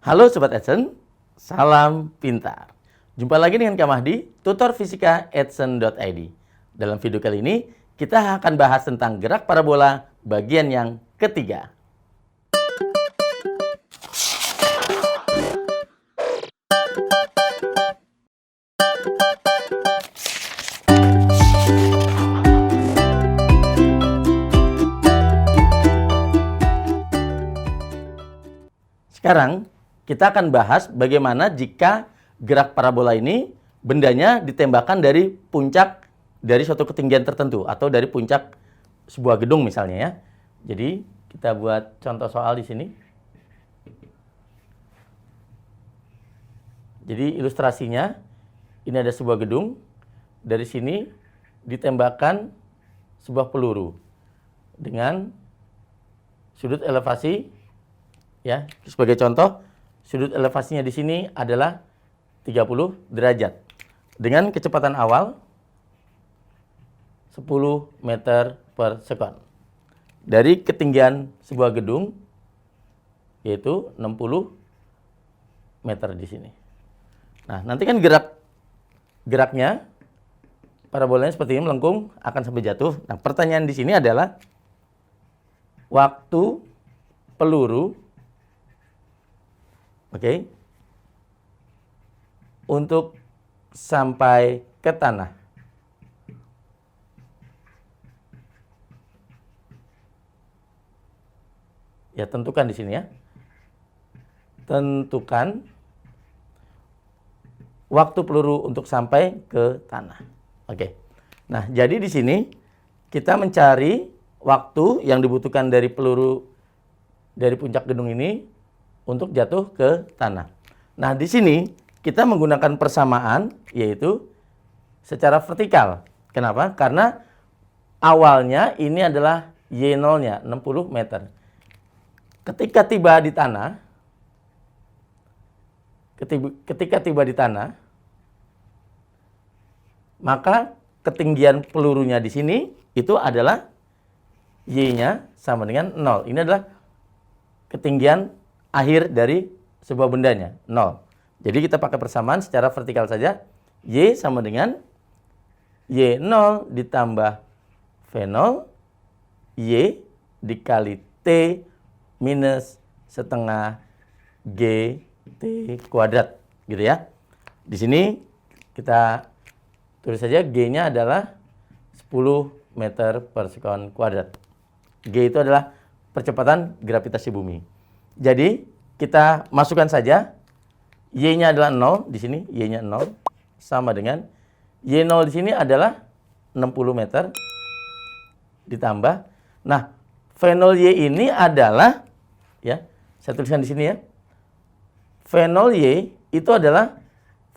Halo Sobat Edson, salam pintar. Jumpa lagi dengan Kak Mahdi, tutor fisika edson.id. Dalam video kali ini, kita akan bahas tentang gerak parabola bagian yang ketiga. Sekarang kita akan bahas bagaimana jika gerak parabola ini bendanya ditembakkan dari puncak dari suatu ketinggian tertentu atau dari puncak sebuah gedung misalnya ya. Jadi kita buat contoh soal di sini. Jadi ilustrasinya ini ada sebuah gedung, dari sini ditembakkan sebuah peluru dengan sudut elevasi. Ya, sebagai contoh, sudut elevasinya di sini adalah 30 derajat. Dengan kecepatan awal 10 meter per sekon. Dari ketinggian sebuah gedung, yaitu 60 meter di sini. Nah, nanti kan geraknya, parabolanya seperti ini melengkung, akan sampai jatuh. Nah, pertanyaan di sini adalah, waktu peluru untuk sampai ke tanah. Ya, tentukan di sini ya. Tentukan waktu peluru untuk sampai ke tanah. Oke. Nah, jadi di sini kita mencari waktu yang dibutuhkan dari peluru dari puncak gedung ini untuk jatuh ke tanah. Nah, di sini kita menggunakan persamaan, yaitu secara vertikal. Kenapa? Karena awalnya ini adalah Y0-nya, 60 meter. Ketika tiba di tanah, maka ketinggian pelurunya di sini itu adalah Y-nya sama dengan 0. Ini adalah ketinggian akhir dari sebuah bendanya, 0. Jadi kita pakai persamaan secara vertikal saja. Y sama dengan Y0 ditambah V0, Y dikali T minus setengah GT kuadrat. Gitu ya. Di sini kita tulis saja G-nya adalah 10 meter per sekon kuadrat. G itu adalah percepatan gravitasi bumi. Jadi kita masukkan saja Y-nya adalah 0 di sini, Y-nya 0 sama dengan Y0 di sini adalah 60 meter ditambah. Nah, V0Y ini adalah ya, saya tuliskan di sini ya. V0Y itu adalah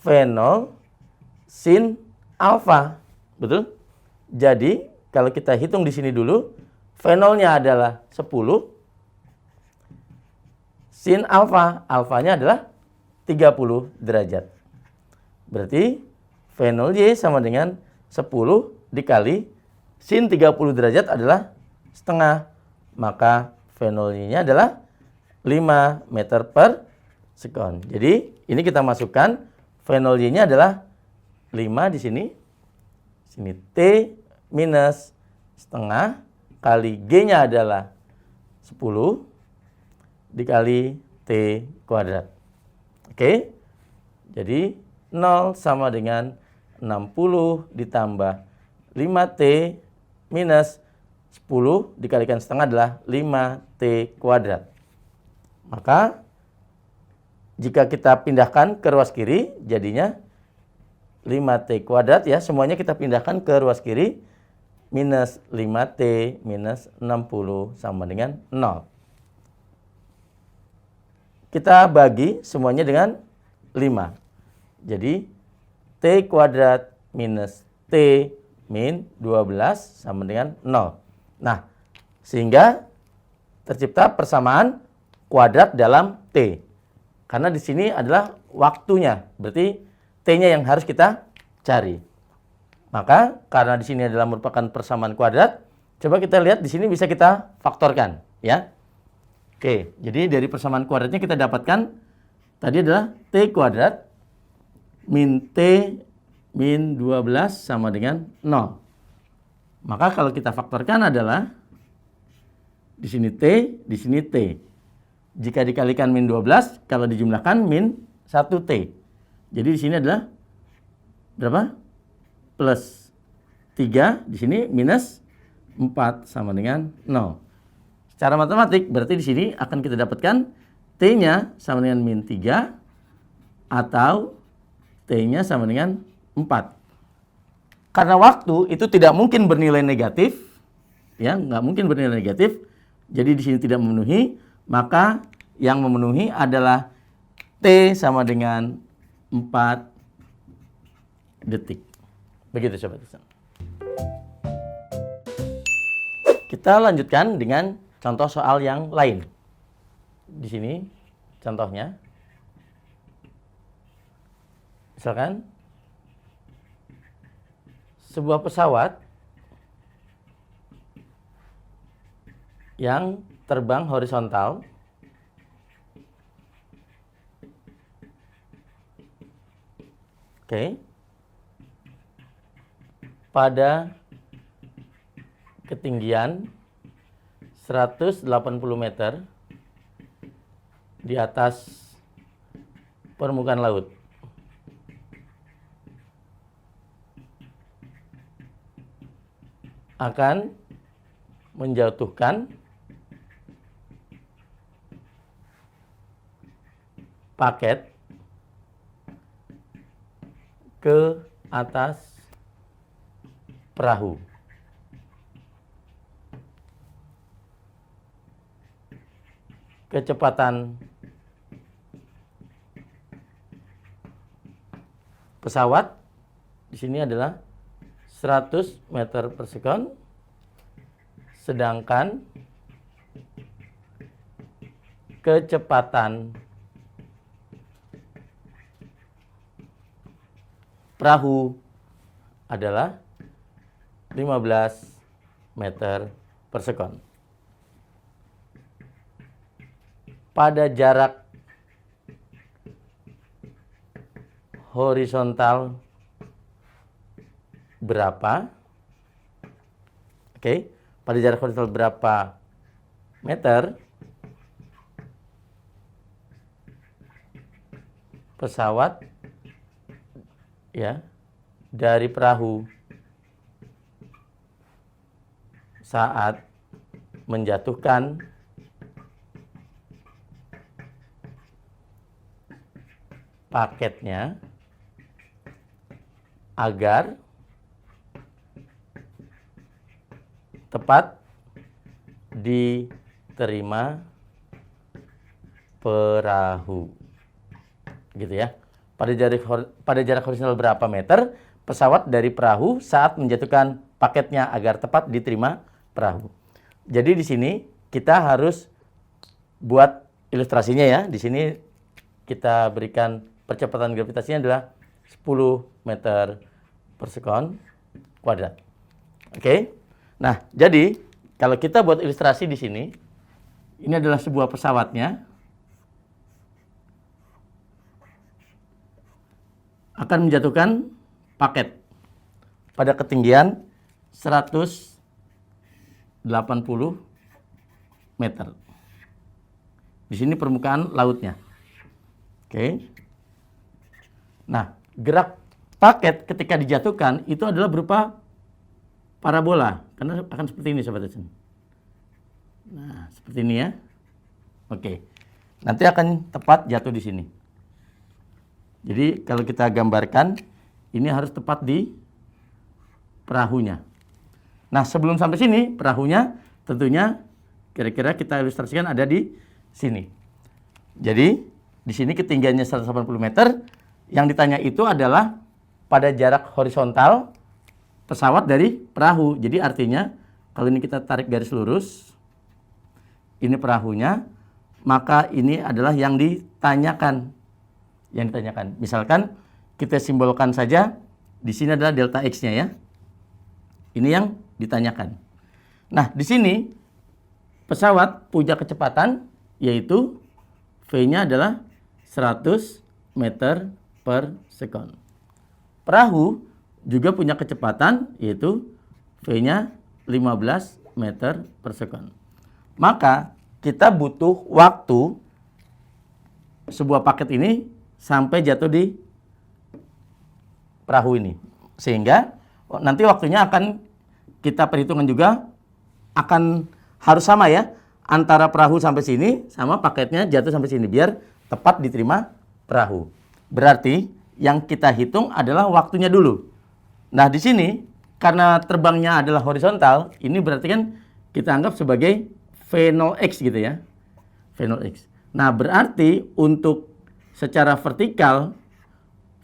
V0 sin alfa. Betul? Jadi, kalau kita hitung di sini dulu, V0-nya adalah 10. Sin alfa, alfanya adalah 30 derajat. Berarti V0Y sama dengan 10 dikali sin 30 derajat adalah setengah. Maka V0Y-nya adalah 5 meter per sekon. Jadi ini kita masukkan V0Y-nya adalah 5 di sini. Sini T minus setengah kali G-nya adalah 10 dikali T kuadrat. Oke. Jadi 0 sama dengan 60 ditambah 5T minus 10 dikalikan setengah adalah 5T kuadrat. Maka jika kita pindahkan ke ruas kiri, jadinya 5T kuadrat ya. Semuanya kita pindahkan ke ruas kiri. Minus 5T minus 60 sama dengan 0. Kita bagi semuanya dengan 5. Jadi T kuadrat minus T min 12 sama dengan 0. Nah, sehingga tercipta persamaan kuadrat dalam T. Karena di sini adalah waktunya. Berarti T-nya yang harus kita cari. Maka karena di sini adalah merupakan persamaan kuadrat, coba kita lihat di sini bisa kita faktorkan, ya. Oke, jadi dari persamaan kuadratnya kita dapatkan tadi adalah T kuadrat min T min 12 sama dengan 0. Maka kalau kita faktorkan adalah di sini T, di sini T. Jika dikalikan min 12, kalau dijumlahkan min 1T. Jadi di sini adalah berapa? Plus 3, di sini minus 4 sama dengan 0. Secara matematik berarti di sini akan kita dapatkan T-nya sama dengan min 3 atau T-nya sama dengan 4. Karena waktu itu tidak mungkin bernilai negatif, ya, nggak mungkin bernilai negatif, jadi di sini tidak memenuhi, maka yang memenuhi adalah T sama dengan 4 detik. Begitu Sobat Iseng. Kita lanjutkan dengan contoh soal yang lain. Di sini contohnya. Misalkan sebuah pesawat yang terbang horizontal pada ketinggian 180 meter di atas permukaan laut. Akan menjatuhkan paket ke atas perahu. Kecepatan pesawat di sini adalah 100 meter per sekon, sedangkan kecepatan perahu adalah 15 meter per sekon. Pada jarak horizontal berapa? Pada jarak horizontal berapa meter pesawat ya dari perahu saat menjatuhkan paketnya agar tepat diterima perahu. Gitu ya. Pada jarak horizontal berapa meter pesawat dari perahu saat menjatuhkan paketnya agar tepat diterima perahu. Jadi di sini kita harus buat ilustrasinya ya. Di sini kita berikan percepatan gravitasinya adalah 10 meter per sekon kuadrat. Nah, jadi kalau kita buat ilustrasi di sini, ini adalah sebuah pesawatnya akan menjatuhkan paket pada ketinggian 180 meter. Di sini permukaan lautnya. Nah, gerak paket ketika dijatuhkan itu adalah berupa parabola. Karena akan seperti ini Sobat Esen. Nah, seperti ini ya. Nanti akan tepat jatuh di sini. Jadi kalau kita gambarkan, ini harus tepat di perahunya. Nah, sebelum sampai sini, perahunya tentunya kira-kira kita ilustrasikan ada di sini. Jadi di sini ketinggiannya 180 meter. Yang ditanya itu adalah pada jarak horizontal pesawat dari perahu. Jadi artinya kalau ini kita tarik garis lurus, ini perahunya, maka ini adalah yang ditanyakan. Misalkan kita simbolkan saja di sini adalah delta X-nya ya. Ini yang ditanyakan. Nah, di sini pesawat punya kecepatan yaitu V-nya adalah 100 meter per sekon. Perahu juga punya kecepatan yaitu V-nya 15 meter per sekon. Maka kita butuh waktu sebuah paket ini sampai jatuh di perahu ini. Sehingga nanti waktunya akan kita perhitungan juga akan harus sama ya. Antara perahu sampai sini sama paketnya jatuh sampai sini biar tepat diterima perahu. Berarti yang kita hitung adalah waktunya dulu. Nah, di sini karena terbangnya adalah horizontal, ini berarti kan kita anggap sebagai V0x gitu ya. V0x. Nah, berarti untuk secara vertikal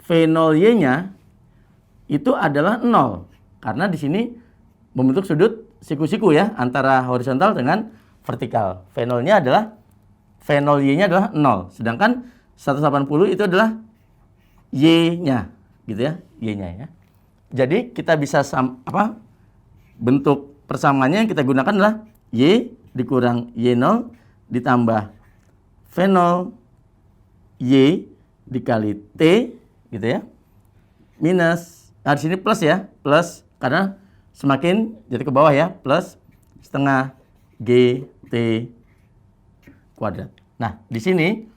V0y-nya itu adalah 0. Karena di sini membentuk sudut siku-siku ya antara horizontal dengan vertikal. V0-nya adalah V0y-nya adalah 0. Sedangkan 180 itu adalah y-nya gitu ya, y-nya ya. Jadi kita bisa bentuk persamaannya yang kita gunakan adalah y dikurang y0 ditambah V0 y dikali t gitu ya. Minus, nah di sini plus ya, plus karena semakin jadi ke bawah ya, plus setengah gt kuadrat. Nah, di sini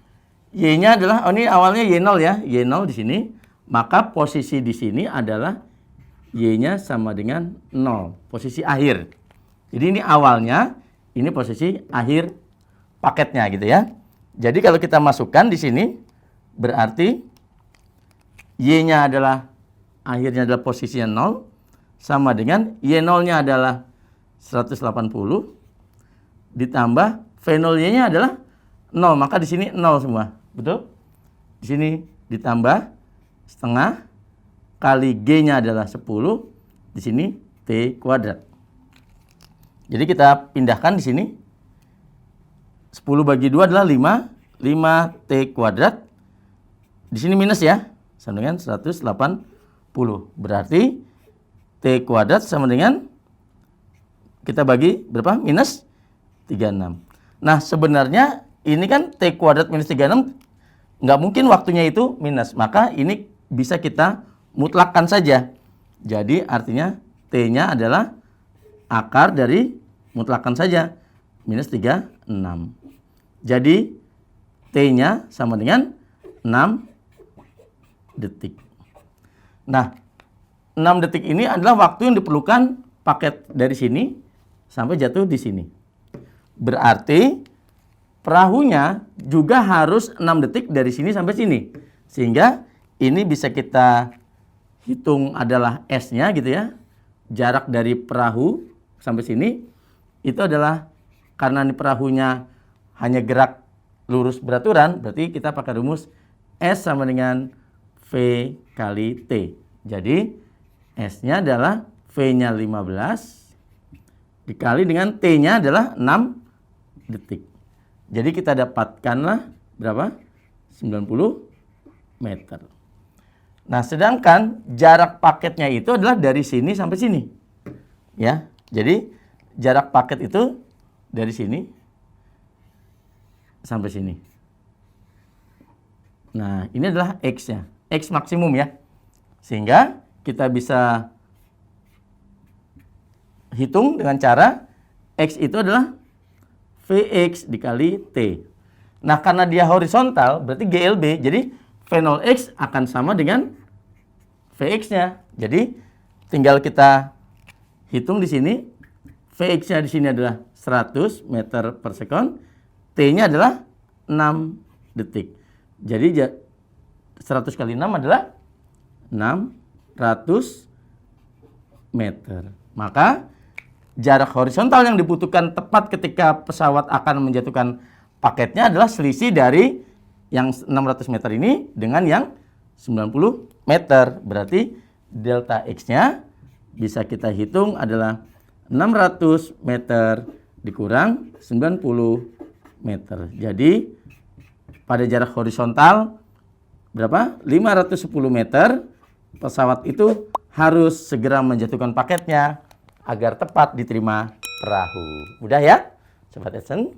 y-nya adalah ini awalnya y0 ya, y0 di sini, maka posisi di sini adalah y-nya sama dengan 0, posisi akhir. Jadi ini awalnya, ini posisi akhir paketnya gitu ya. Jadi kalau kita masukkan di sini berarti y-nya adalah akhirnya adalah posisinya 0 sama dengan y0-nya adalah 180 ditambah V0y-nya adalah 0, maka di sini 0 semua. Betul? Di sini ditambah setengah kali G-nya adalah 10, di sini T kuadrat. Jadi kita pindahkan di sini 10 bagi 2 adalah 5, 5T kuadrat. Di sini minus ya, sama dengan 180. Berarti T kuadrat sama dengan kita bagi berapa? Minus 36. Nah, sebenarnya ini kan T kuadrat minus 36 nggak mungkin waktunya itu minus. Maka ini bisa kita mutlakkan saja. Jadi artinya T-nya adalah akar dari mutlakkan saja. Minus 36. Jadi T-nya sama dengan 6 detik. Nah, 6 detik ini adalah waktu yang diperlukan paket dari sini sampai jatuh di sini. Berarti perahunya juga harus 6 detik dari sini sampai sini. Sehingga ini bisa kita hitung adalah S-nya gitu ya. Jarak dari perahu sampai sini itu adalah karena ini perahunya hanya gerak lurus beraturan, berarti kita pakai rumus S sama dengan V kali T. Jadi S-nya adalah V-nya 15 dikali dengan T-nya adalah 6 detik. Jadi kita dapatkanlah berapa? 90 meter. Nah, sedangkan jarak paketnya itu adalah dari sini sampai sini. Ya. Jadi jarak paket itu dari sini sampai sini. Nah, ini adalah X-nya. X maksimum ya. Sehingga kita bisa hitung dengan cara X itu adalah Vx dikali T. Nah, karena dia horizontal berarti GLB. Jadi V0x akan sama dengan Vx-nya. Jadi tinggal kita hitung di sini. Vx-nya di sini adalah 100 meter per sekon. T-nya adalah 6 detik. Jadi 100 kali 6 adalah 600 meter. Maka jarak horizontal yang dibutuhkan tepat ketika pesawat akan menjatuhkan paketnya adalah selisih dari yang 600 meter ini dengan yang 90 meter. Berarti delta X-nya bisa kita hitung adalah 600 meter dikurang 90 meter. Jadi pada jarak horizontal berapa? 510 meter. Pesawat itu harus segera menjatuhkan paketnya agar tepat diterima perahu. Mudah ya, Sobat Edson?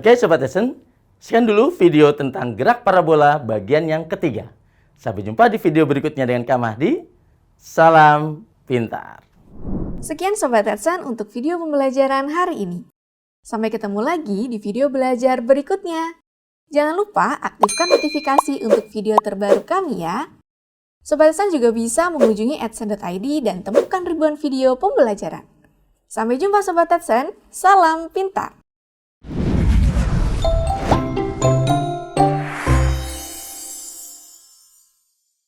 Oke Sobat Edson, sekian dulu video tentang gerak parabola bagian yang ketiga. Sampai jumpa di video berikutnya dengan Kak Mahdi. Salam pintar. Sekian Sobat Edson untuk video pembelajaran hari ini. Sampai ketemu lagi di video belajar berikutnya. Jangan lupa aktifkan notifikasi untuk video terbaru kami ya. Sobat Edson juga bisa mengunjungi edson.id dan temukan ribuan video pembelajaran. Sampai jumpa Sobat Edson, salam pintar!